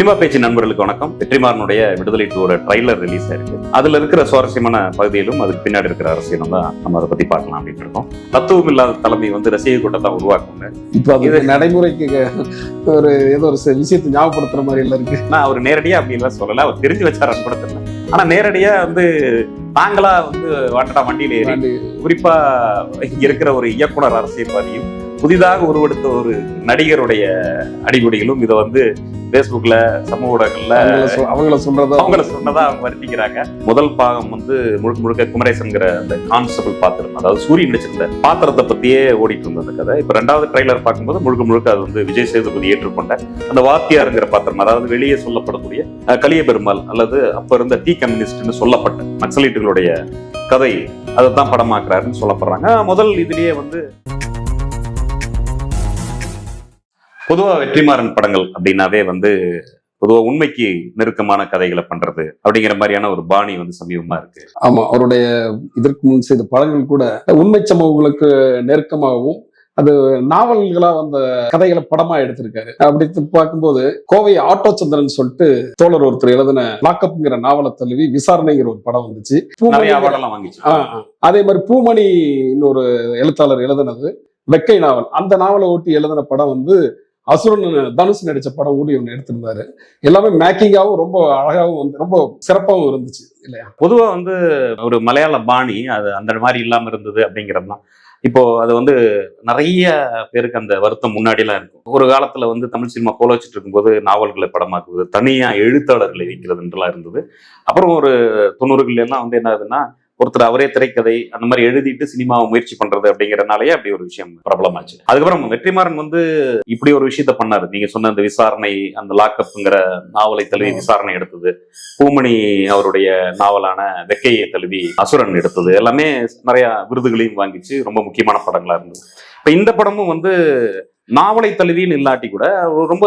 Cinema பேச்சு நண்பர்களுக்கு வணக்கம். வெற்றிமாறனுடைய விடுதலை 2 ட்ரைலர் ரிலீஸ் ஆயிருக்கு. அதுல இருக்கிற சுவாரஸ்யமான பகுதியிலும் அதுக்கு பின்னாடி இருக்கிற அரசியலும் தான் நம்ம அதை பத்தி பார்க்கலாம் அப்படின்னு இருக்கோம். தத்துவம் இல்லாத தலைமை ரசிகை கூட்டத்தை உருவாக்குங்க. இப்போ அது நடைமுறைக்கு ஏதோ ஒரு விஷயத்தை ஞாபகப்படுத்துற மாதிரி எல்லாம் இருக்கு. நான் அவர் நேரடியா அப்படி எல்லாம் சொல்லல, அவர் தெரிஞ்சு வச்சாரன்னு கூட தெரியல. ஆனா நேரடியா தாங்களா வாட்டடா வண்டியில ஏறி குறிப்பா இங்க இருக்கிற ஒரு இயக்குனர் அரசியல்வாதியும் புதிதாக உருவெடுத்த ஒரு நடிகருடைய அடிப்படையிலும் இதை பேஸ்புக்ல சமூக ஊடகங்கள்ல அவங்கள சொன்னதா அவங்க வருத்திக்கிறாங்க. முதல் பாகம் முழுக்க முழுக்க குமரேசன்கிற அந்த கான்ஸ்டபிள் பாத்திரம், அதாவது சூரியன் நடிச்சிருந்த பாத்திரத்தை பத்தியே ஓடிட்டு இருந்த அந்த கதை. இப்ப ரெண்டாவது ட்ரைலர் பார்க்கும்போது முழுக்க முழுக்க அது விஜய் சேதுபதி ஏற்றுக்கொண்ட அந்த வாத்தியாருங்கிற பாத்திரம், அதாவது வெளியே சொல்லப்படக்கூடிய கலிய பெருமாள் அல்லது அப்ப இருந்த டி கம்யூனிஸ்ட்னு சொல்லப்பட்ட நக்சலைட்டுகளுடைய கதை அதைத்தான் படமாக்குறாருன்னு சொல்லப்படுறாங்க. முதல் இதுலயே பொதுவா வெற்றிமாறன் படங்கள் அப்படின்னாவே பொதுவா உண்மைக்கு நெருக்கமான கதைகளை பண்றது அப்படிங்கிற மாதிரியான ஒரு பாணி சமீபமா இருக்கு. ஆமா, அவருடைய இதற்கு முன் செய்த படங்கள் கூட உண்மை சம்பவங்களுக்கு நெருக்கமாகவும் அது நாவல்களா வந்த கதைகளை படமா எடுத்திருக்காரு. அப்படி பார்க்கும்போது கோவை ஆட்டோ சந்திரன் சொல்லிட்டு தோழர் ஒருத்தர் எழுதின லாக்கப்ங்கிற நாவலை தழுவி விசாரணைங்கிற ஒரு படம் வந்துச்சு. அதே மாதிரி பூமணி இன்னொரு எழுத்தாளர் எழுதினது வெக்கை நாவல், அந்த நாவலை ஓட்டி எழுதின படம் அசுரன் தனுஷ் நடிச்ச படம் கூட இவங்க எடுத்திருந்தாரு. எல்லாமே மேக்கிங்காவும் ரொம்ப அழகாவும் ரொம்ப சிறப்பாகவும் இருந்துச்சு இல்லையா? பொதுவா ஒரு மலையாள பாணி அது அந்த மாதிரி இல்லாம இருந்தது அப்படிங்கிறதுதான். இப்போ அது நிறைய பேருக்கு அந்த வருத்தம் முன்னாடி எல்லாம் இருக்கும். ஒரு காலத்துல தமிழ் சினிமா கோல வச்சுட்டு இருக்கும்போது நாவல்களை படமாக்குவது, தனியா எழுத்தாளர்களை வைக்கிறதுன்றலாம் இருந்தது. அப்புறம் ஒரு 90கள் எல்லாம் என்ன ஆகுதுன்னா, ஒருத்தர் அவரே திரைக்கதை அந்த மாதிரி எழுதிட்டு சினிமாவை முயற்சி பண்றது அப்படிங்கறதுனாலயே அப்படி ஒரு விஷயம் பிரபலமாச்சு. அதுக்கப்புறம் வெற்றிமாறன் இப்படி ஒரு விஷயத்த பண்ணாரு. நீங்க சொன்ன அந்த விசாரணை, அந்த லாக்கப்ங்கிற நாவலை தழுவி விசாரணை எடுத்தது, பூமணி அவருடைய நாவலான வெக்கையை தழுவி அசுரன் எடுத்தது, எல்லாமே நிறைய விருதுகளையும் வாங்கிச்சு. ரொம்ப முக்கியமான படங்களா இருந்தது. இப்ப இந்த படமும் நாவலை தழுவின்னு இல்லாட்டி கூட ரொம்ப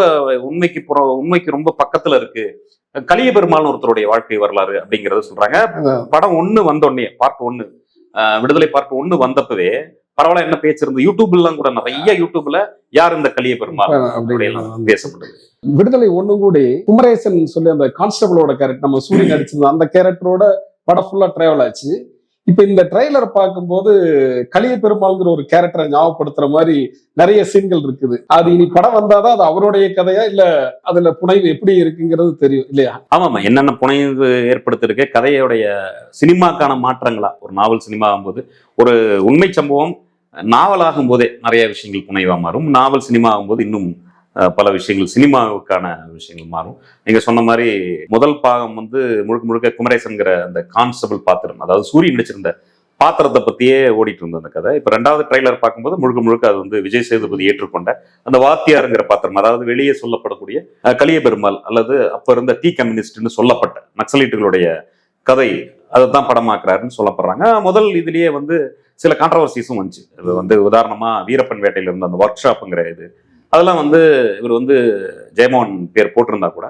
உண்மைக்கு ரொம்ப பக்கத்துல இருக்கு. கலிய பெருமாள் ஒருத்தருடைய வாழ்க்கை வரலாறு அப்படிங்கறத சொல்றாங்க. படம் 1 வந்தோடனே பார்ட் 1 விடுதலை பார்ட் 1 வந்தப்பவே பரவாயில்ல என்ன பேச்சிருந்து யூடியூப்ல எல்லாம் கூட நிறைய யூடியூப்ல யார் இந்த கலிய பெருமாள் பேசப்படுது. விடுதலை 1 கூட குமரேசன் சொல்லி அந்த கான்ஸ்டபிளோட கேரக்டர், நம்ம சூரியன் நடிச்சது அந்த கேரக்டரோட படம் ஃபுல்லா டிராவல் ஆச்சு. இப்ப இந்த ட்ரெய்லர் பார்க்கும்போது கலிய பெருமாள்ங்கிற ஒரு கேரக்டரை ஞாபகப்படுத்துற மாதிரி நிறைய சீன்கள் இருக்குது. அது இனி படம் வந்தாதான் அது அவருடைய கதையா இல்ல அதுல புனைவு எப்படி இருக்குங்கிறது தெரியும் இல்லையா? ஆமாமா, என்னென்ன புனைவு ஏற்படுத்திருக்கு கதையுடைய சினிமாக்கான மாற்றங்களா. ஒரு நாவல் சினிமா ஆகும்போது ஒரு உண்மை சம்பவம் நாவலாகும் போதே நிறைய விஷயங்கள் புனைவா மாறும். நாவல் சினிமா ஆகும்போது இன்னும் பல விஷயங்கள் சினிமாவுக்கான விஷயங்கள் மாறும். நீங்க சொன்ன மாதிரி முதல் பாகம் முழுக்க முழுக்க குமரேசன்கிற அந்த கான்ஸ்டபிள் பாத்திரம், அதாவது சூரியன் நடிச்சிருந்த பாத்திரத்தை பத்தியே ஓடிட்டு இருந்த அந்த கதை. இப்ப ரெண்டாவது ட்ரைலர் பார்க்கும்போது முழுக்க முழுக்க அது விஜய் சேதுபதி ஏற்றுக்கொண்ட அந்த வாத்தியாருங்கிற பாத்திரம், அதாவது வெளியே சொல்லப்படக்கூடிய கலிய பெருமாள் அல்லது அப்ப இருந்த டி கம்யூனிஸ்ட்னு சொல்லப்பட்ட நக்சலைட்டுகளுடைய கதை அதைத்தான் படமாக்குறாருன்னு சொல்லப்படுறாங்க. முதல் இதுலயே சில கான்ட்ரவர்சிஸும் வந்துச்சு. அது உதாரணமா வீரப்பன் வேட்டையில இருந்த அந்த ஒர்க் ஷாப்புங்கிற இது, அதெல்லாம் இவர் ஜெயமோகன் பேர் போட்டிருந்தா கூட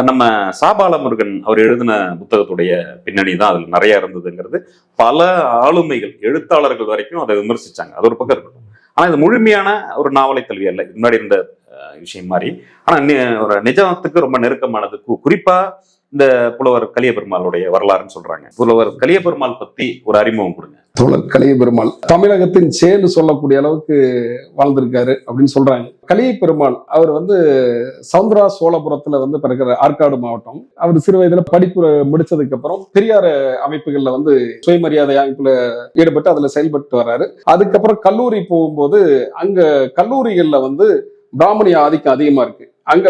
நம்ம சாபாலமுருகன் அவர் எழுதின புத்தகத்துடைய பின்னணி தான் அதுல நிறைய இருந்ததுங்கிறது பல ஆளுமைகள் எழுத்தாளர்கள் வரைக்கும் அதை விமர்சிச்சாங்க. அது ஒரு பக்கம் இருக்கட்டும். ஆனா இது முழுமையான ஒரு நாவலை தழுவி அல்ல, முன்னாடி இருந்த விஷயம் மாதிரி. ஆனா ஒரு நிஜத்துக்கு ரொம்ப நெருக்கமானது. குறிப்பா இந்த புலவர் கலிய பெருமாளுடைய வரலாறுன்னு சொல்றாங்க. புலவர் கலிய பெருமாள் பத்தி ஒரு அறிமுகம் கொடுங்க. புலவர் கலிய பெருமாள் தமிழகத்தின் சேன்னு சொல்லக்கூடிய அளவுக்கு வாழ்ந்திருக்காரு அப்படின்னு சொல்றாங்க. கலிய பெருமாள் அவர் சவுந்தரா சோழபுரத்துல பிறகு ஆற்காடு மாவட்டம். அவர் சிறு வயதுல படிப்பு முடிச்சதுக்கு அப்புறம் பெரியார் அமைப்புகள்ல சுயமரியாதை அமைப்புல ஈடுபட்டு அதுல செயல்பட்டு வர்றாரு. அதுக்கப்புறம் கல்லூரி போகும்போது அங்க கல்லூரிகள்ல பிராமணிய ஆதிக்கம் அதிகமா இருக்கு. அங்க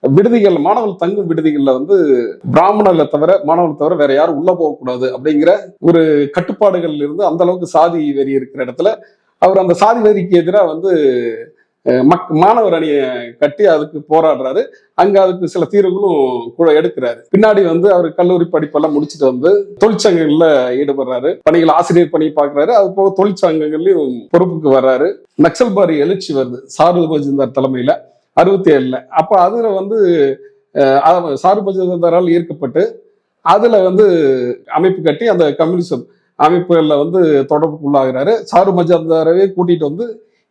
விடுதிகள், மாணவர்கள் தங்கும் விடுதிகள்ல பிராமணர்களை தவிர மாணவர்கள் தவிர வேற யாரும் உள்ள போகக்கூடாது அப்படிங்கிற ஒரு கட்டுப்பாடுகள் இருந்து அந்த அளவுக்கு சாதி வெறி இருக்கிற இடத்துல அவர் அந்த சாதி வெறிக்கு எதிராக மாணவர் அணியை கட்டி அதுக்கு போராடுறாரு. அங்க அதுக்கு சில தீர்வுகளும் கூட எடுக்கிறாரு. பின்னாடி அவர் கல்லூரி படிப்பெல்லாம் முடிச்சுட்டு தொழிற்சங்கங்கள்ல ஈடுபடுறாரு. பணிகள் ஆசிரியர் பணி பார்க்கிறாரு. அது போக தொழிற்சங்கங்கள்லயும் பொறுப்புக்கு வர்றாரு. நக்சல்பாரி எழுச்சி வருது சாரு மஜும்தார் தலைமையில 67. அப்ப அதுல சாரு மஜும்தாரால் ஈர்க்கப்பட்டு அதுல அமைப்பு கட்டி அந்த கம்யூனிசம் அமைப்புகள்ல தொடர்புக்குள்ளாகிறாரு. சாரு மஜும்தாரவே கூட்டிட்டு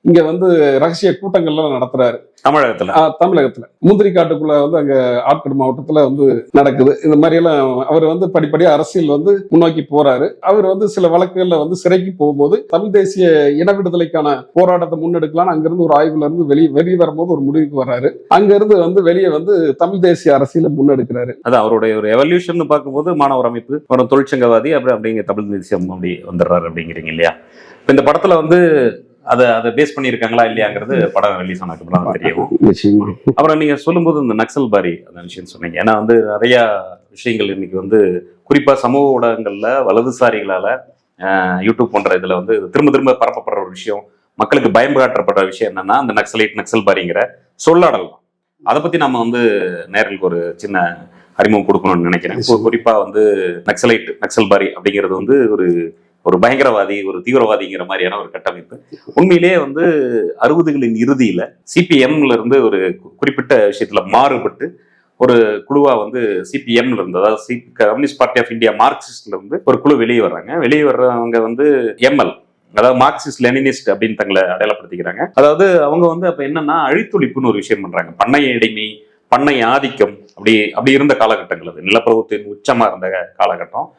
இங்க வந்து ரகசிய கூட்டங்கள்லாம் நடத்துறாரு தமிழகத்துல. தமிழகத்துல முந்திரி காட்டுக்குள்ள வந்து அங்க ஆற்காடு மாவட்டத்துல வந்து நடக்குது. இந்த மாதிரி எல்லாம் அவர் வந்து படிப்படியா அரசியல் வந்து முன்னோக்கி போறாரு. அவர் வந்து சில வழக்குகள்ல வந்து சிறைக்கு போகும்போது தமிழ் தேசிய இன விடுதலைக்கான போராட்டத்தை முன்னெடுக்கலாம் அங்கிருந்து ஒரு ஆய்வுல இருந்து வெளியே வரும்போது ஒரு முடிவுக்கு வர்றாரு. அங்க இருந்து வந்து வெளியே வந்து தமிழ் தேசிய அரசியலை முன்னெடுக்கிறாரு. அது அவருடைய ஒரு எவல்யூஷன் பார்க்கும்போது மாணவர் அமைப்பு, ஒரு தொழிற்சங்கவாதி, அப்புறம் அப்படிங்க தமிழ் தேசியம் அப்படி வந்துடுறாரு அப்படிங்கிறீங்க இல்லையா? இப்ப இந்த படத்துல வந்து அதை பேஸ் பண்ணியிருக்காங்களா இல்லையாங்கிறது படம் ரிலீஸ் ஆனதுக்கு அப்புறம் தான் தெரியும். அப்புறம் நீங்க சொல்லும்போது இந்த நக்சல் பாரி அந்த விஷயம் சொன்னீங்க. ஏன்னா வந்து நிறைய விஷயங்கள் இன்னைக்கு வந்து குறிப்பா சமூக ஊடகங்கள்ல வலதுசாரிகளால யூடியூப் போன்ற இதுல வந்து திரும்ப திரும்ப பரப்பப்படுற ஒரு விஷயம், மக்களுக்கு பயம் காட்டப்படுற விஷயம் என்னன்னா அந்த நக்சல் பாரிங்கிற சொல்லாடல் தான். அதை பத்தி நம்ம வந்து நேர்களுக்கு ஒரு சின்ன அறிமுகம் கொடுக்கணும்னு நினைக்கிறேன். குறிப்பா வந்து நக்சல் பாரி அப்படிங்கிறது வந்து ஒரு பயங்கரவாதி, ஒரு தீவிரவாதிங்கிற மாதிரியான ஒரு கட்டமைப்பு. உண்மையிலேயே வந்து 60களின் இறுதியில சிபிஎம்ல இருந்து ஒரு குறிப்பிட்ட விஷயத்துல மாறுபட்டு ஒரு குழுவா வந்து சிபிஎம்ல இருந்து, அதாவது கம்யூனிஸ்ட் பார்ட்டி ஆஃப் இந்தியா மார்க்சிஸ்ட்ல இருந்து ஒரு குழு வெளியே வர்றாங்க. வெளியே வர்றவங்க வந்து எம்எல், அதாவது மார்க்சிஸ்ட் லெனினிஸ்ட் அப்படின்னு தங்களை அடையாளப்படுத்திக்கிறாங்க. அதாவது அவங்க வந்து அப்ப என்னன்னா அழித்தொழிப்புன்னு ஒரு விஷயம் பண்றாங்க. பண்ணைய அடிமை, பண்ணை ஆதிக்கம் அப்படி இருந்த காலகட்டங்கள், அது நிலப்பிரபுத்தின் உச்சமா இருந்த காலகட்டம்.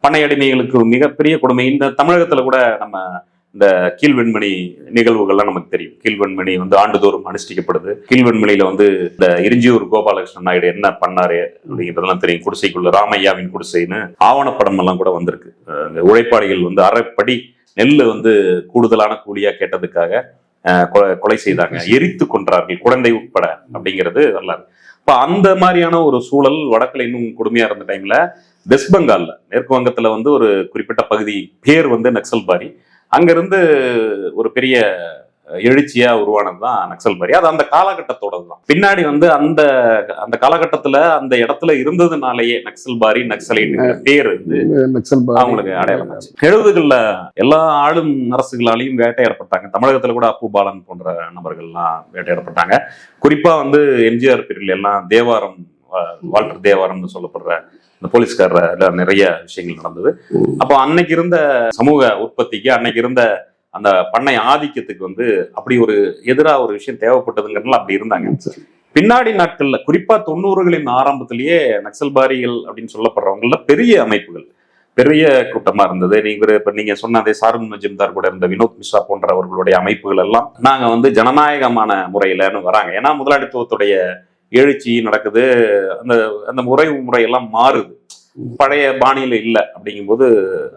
பண்ணை அடிமைகளுக்கு மிகப்பெரிய கொடுமை. இந்த தமிழகத்துல கூட நம்ம இந்த கீழ்வெண்மணி நிகழ்வுகள்லாம் நமக்கு தெரியும். கீழ்வெண்மணி வந்து ஆண்டுதோறும் அனுஷ்டிக்கப்படுது. கீழ்வெண்மணியில வந்து இந்த இருஞ்சியூர் கோபாலகிருஷ்ணன் நாயுடு என்ன பண்ணாரு அப்படிங்கிறதெல்லாம் தெரியும். குடிசைக்குள்ள ராமையாவின் குடிசைன்னு ஆவணப்படம் எல்லாம் கூட வந்திருக்கு. உழைப்பாளிகள் வந்து அரைப்படி நெல்லு வந்து கூடுதலான கூலியா கேட்டதுக்காக கொலை செய்தாங்க, எரித்து கொன்றார்கள், குழந்தை உட்பட அப்படிங்கிறது வரலாறு. இப்ப அந்த மாதிரியான ஒரு சூழல் வடக்குல இன்னும் கொடுமையா இருந்த டைம்ல வெஸ்ட் பெங்கால்ல, மேற்கு வங்கத்துல வந்து ஒரு குறிப்பிட்ட பகுதி பேர் வந்து நக்சல் பாரி, அங்கிருந்து ஒரு பெரிய எழுச்சியா உருவானதுதான் நக்சல் பாரி. அது அந்த காலகட்டத்தோட தான். பின்னாடி வந்து அந்த காலகட்டத்துல அந்த இடத்துல இருந்ததுனாலேயே நக்சல் பாரி, நக்சலைட் பேர் வந்து அவங்களுக்கு அடையாளம் ஆச்சு. 70களில் எல்லா ஆளும் அரசுகளாலையும் வேட்டையாடப்பட்டாங்க. தமிழகத்துல கூட அப்பு பாலன் போன்ற நபர்கள்லாம் வேட்டையாடப்பட்டாங்க. குறிப்பா வந்து எம்ஜிஆர் பீரியட்ல எல்லாம் தேவாரம், வால்டர் தேவாரம்னு சொல்லப்படுற இந்த போலீஸ்காரர்ல நிறைய விஷயங்கள் நடந்தது. அப்போ அன்னைக்கு இருந்த சமூக உற்பத்திக்கு, அன்னைக்கு இருந்த அந்த பண்ணை ஆதிக்கத்துக்கு வந்து அப்படி ஒரு எதிராக ஒரு விஷயம் தேவைப்பட்டதுங்கிறதுல அப்படி இருந்தாங்க. பின்னாடி நாட்கள்ல குறிப்பா 90களின் ஆரம்பத்திலேயே நக்சல்பாரிகள் அப்படின்னு சொல்லப்படுறவங்கள பெரிய அமைப்புகள், பெரிய கூட்டமா இருந்தது. நீங்க சொன்ன அதே சாருன் மஜும்தார் கூட இருந்த வினோத் மிஸ்ரா போன்றவர்களுடைய அமைப்புகள் எல்லாம் நாங்க வந்து ஜனநாயகமான முறையிலன்னு வராங்க. ஏன்னா முதலாளித்துவத்துடைய எழுச்சி நடக்குது, அந்த முறையெல்லாம் மாறுது, பழைய பாணியில இல்லை அப்படிங்கும்போது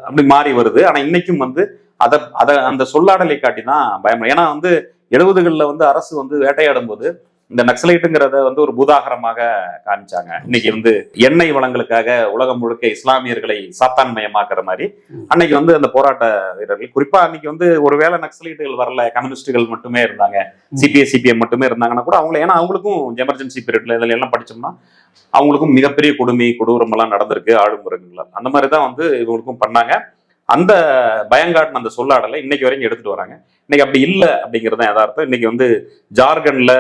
அப்படி மாறி வருது. ஆனா இன்னைக்கும் வந்து அந்த சொல்லாடலை காட்டி தான் பயம். ஏன்னா வந்து 70களில் வந்து அரசு வந்து வேட்டையாடும் போது இந்த நக்சலைட்டுங்கிறத வந்து ஒரு பூதாகரமாக காமிச்சாங்க. இன்னைக்கு வந்து எண்ணெய் வளங்களுக்காக உலகம் முழுக்க இஸ்லாமியர்களை சாத்தான்மயமாக்குற மாதிரி அன்னைக்கு வந்து அந்த போராட்ட வீரர்கள், குறிப்பா அன்னைக்கு வந்து ஒருவேளை நக்சலைட்டுகள் வரல, கம்யூனிஸ்டுகள் மட்டுமே இருந்தாங்க, சிபிஎம் மட்டுமே இருந்தாங்கன்னா கூட அவங்கள, ஏன்னா அவங்களுக்கும் எமர்ஜென்சி பீரியட்ல இதுல எல்லாம் படிச்சோம்னா அவங்களுக்கும் மிகப்பெரிய கொடூரம் எல்லாம் நடந்திருக்கு, ஆளுமுறைகள் அந்த மாதிரிதான் வந்து இவங்களுக்கும் பண்ணாங்க. அந்த பயங்காட்டின அந்த சொல்லாடலை இன்னைக்கு வரைக்கும் எடுத்துட்டு வராங்க. இன்னைக்கு அப்படி இல்லை அப்படிங்கிறது யதார்த்தம். இன்னைக்கு வந்து ஜார்க்கண்ட்ல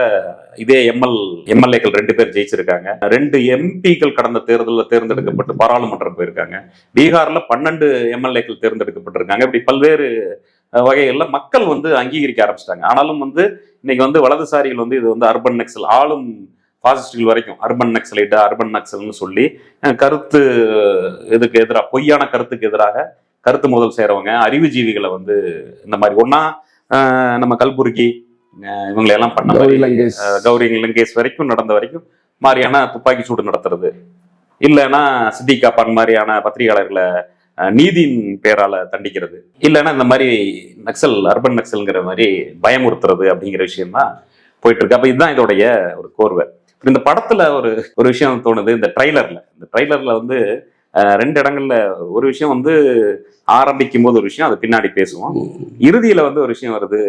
இதே எம்எல்ஏக்கள் 2 பேர் ஜெயிச்சிருக்காங்க. 2 எம்பிக்கள் கடந்த தேர்தலில் தேர்ந்தெடுக்கப்பட்டு பாராளுமன்றம் போயிருக்காங்க. பீகார்ல 12 எம்எல்ஏக்கள் தேர்ந்தெடுக்கப்பட்டிருக்காங்க. இப்படி பல்வேறு வகைகள்ல மக்கள் வந்து அங்கீகரிக்க ஆரம்பிச்சிட்டாங்க. ஆனாலும் வந்து இன்னைக்கு வந்து வலதுசாரிகள் வந்து இது வந்து அர்பன் நக்சல், ஆளும் பாசிஸ்டுகள் வரைக்கும் அர்பன் நக்சலைட்டு, அர்பன் நக்சல்னு சொல்லி கருத்து இதுக்கு எதிராக, பொய்யான கருத்துக்கு எதிராக கருத்து மோதல் செய்யறவங்க, அறிவுஜீவிகளை வந்து இந்த மாதிரி ஒன்னா நம்ம கல்புர்கி இவங்களெல்லாம் பண்ண கௌரி லங்கேஷ் வரைக்கும் நடந்த வரைக்கும் மாதிரியான துப்பாக்கி சூடு நடத்துறது, இல்லைன்னா சித்திக் காப்பான் மாதிரியான பத்திரிகையாளர்களை நீதியின் பேரால தண்டிக்கிறது, இல்லைன்னா இந்த மாதிரி அர்பன் நக்சல்ங்கிற மாதிரி பயமுறுத்துறது அப்படிங்கிற விஷயம் தான் போயிட்டு இருக்கு. அப்ப இதுதான் இதோடைய ஒரு கோர்வை. இந்த படத்துல ஒரு விஷயம் தோணுது. இந்த ட்ரைலர்ல வந்து 2 இடங்கள்ல ஒரு விஷயம் வந்து ஆரம்பிக்கும் போது ஒரு விஷயம், அது பின்னாடி பேசுவோம். இறுதியில வந்து ஒரு விஷயம் வருது,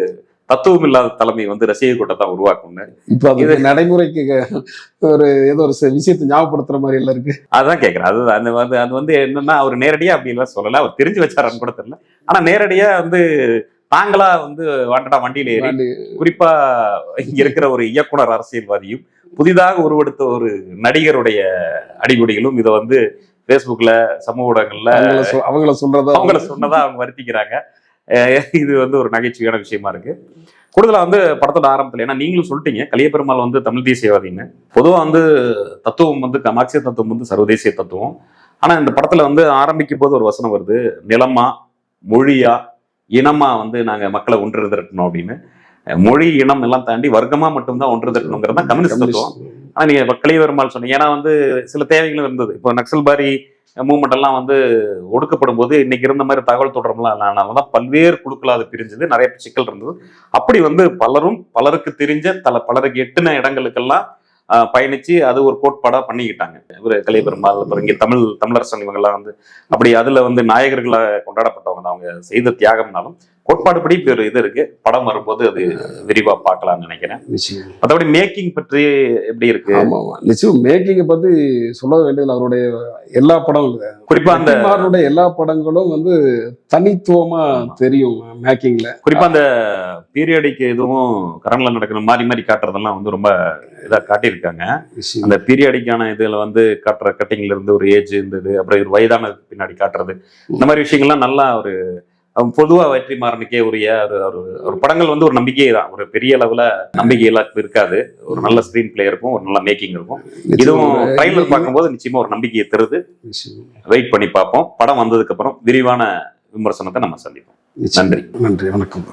தத்துவம் இல்லாத தலைமை வந்து ரசிக கூட்டத்தை உருவாக்கும்னு. இப்ப இது நடைமுறைக்கு ஏதோ ஒரு விஷயத்தை ஞாபகப்படுத்துற மாதிரி எல்லாம் இருக்கு. அதான் கேட்கிறேன். அது வந்து என்னன்னா அவர் நேரடியா அப்படி எல்லாம் சொல்லல, அவர் தெரிஞ்சு வச்சாரான்னு கூட தெரியல. ஆனா நேரடியா வந்து தாங்களா வந்து வாண்டடா வண்டியில ஏறி, குறிப்பா இங்க இருக்கிற ஒரு இயக்குனர் அரசியல்வாதியும் புதிதாக உருவெடுத்த ஒரு நடிகருடைய அடிப்படைகளும் இதை வந்து பேஸ்புக்ல, சமூக ஊடகங்கள்ல அவங்கள சொன்னதா அவங்க வருத்திக்கிறாங்க. இது வந்து ஒரு நகைச்சுவையான விஷயமா இருக்கு. கூடுதலா வந்து படத்தோட ஆரம்பத்துல, ஏன்னா நீங்களும் சொல்லிட்டீங்க கலியபெருமாள் வந்து தமிழ் தேசியவாதின்னு. பொதுவா வந்து தத்துவம் வந்து மார்க்சிய தத்துவம் வந்து சர்வதேசிய தத்துவம். ஆனா இந்த படத்துல வந்து ஆரம்பிக்கும் போது ஒரு வசனம் வருது, நிலமா மொழியா இனமா வந்து நாங்க மக்களை ஒன்று திரட்டணும் அப்படின்னு. மொழி இனம் எல்லாம் தாண்டி வர்க்கமா மட்டும்தான் ஒன்று திரட்டணுங்கிறது தான் கம்யூனிஸ்ட் தத்துவம். ஆனா நீங்க கலியபெருமாள் சொன்னீங்க, ஏன்னா வந்து சில தேவைகளும் இருந்தது. இப்போ நக்சல்பாரி மூவ்மெண்ட் எல்லாம் வந்து ஒடுக்கப்படும் போது இன்னைக்கு இருந்த மாதிரி தகவல் தொடர்புலாம் இல்லாதனாலதான் பல்வேறு குழுக்களாக அது பிரிஞ்சது, நிறைய சிக்கல் இருந்தது. அப்படி வந்து பலருக்கு தெரிஞ்ச பலருக்கு எட்டுன இடங்களுக்கெல்லாம் பயணிச்சு அது ஒரு கோட்பாடா பண்ணிக்கிட்டாங்க. இவரு கலியபெருமாள், அப்புறம் இங்க தமிழரசன் இவங்கெல்லாம் வந்து அப்படி அதுல வந்து நாயகர்களை கொண்டாடப்பட்டவங்க தான். அவங்க செய்த தியாகம்னாலும் கோட்பாடுபடி இப்படி ஒரு இது இருக்கு. படம் வரும்போது அது விரிவா பார்க்கலாம்னு நினைக்கிறேன். மற்றபடி மேக்கிங் பற்றி எப்படி இருக்கு? ஆமா நிச்சயம் மேக்கிங்கை பத்தி சொல்ல வேண்டியது. அவருடைய எல்லா படங்களும், குறிப்பா அந்த எல்லா படங்களும் வந்து தனித்துவமா தெரியும் மேக்கிங்ல. குறிப்பா அந்த பீரியடிக்கு எதுவும் கரண்ட்ல நடக்கிற மாறி மாறி காட்டுறதெல்லாம் வந்து ரொம்ப இதா காட்டியிருக்காங்க. அந்த பீரியடிக்கான இதுல வந்து காட்டுற கட்டிங்ல இருந்து ஒரு ஏஜ் இருந்தது, அப்புறம் ஒரு வயதான பின்னாடி காட்டுறது, இந்த மாதிரி விஷயங்கள்லாம் நல்லா ஒரு பொதுவா வெற்றிமாறனுக்கே உரிய ஒரு படங்கள் வந்து ஒரு நம்பிக்கையே தான். ஒரு பெரிய அளவுல நம்பிக்கையெல்லாம் இருக்காது. ஒரு நல்ல ஸ்கிரீன் பிளே இருக்கும், ஒரு நல்ல மேக்கிங் இருக்கும். இதுவும் ட்ரைலர் பார்க்கும்போது நிச்சயமா ஒரு நம்பிக்கையை தருது. வெயிட் பண்ணி பார்ப்போம். படம் வந்ததுக்கு அப்புறம் விரிவான விமர்சனத்தை நம்ம சந்திப்போம். நன்றி. நன்றி, வணக்கம்.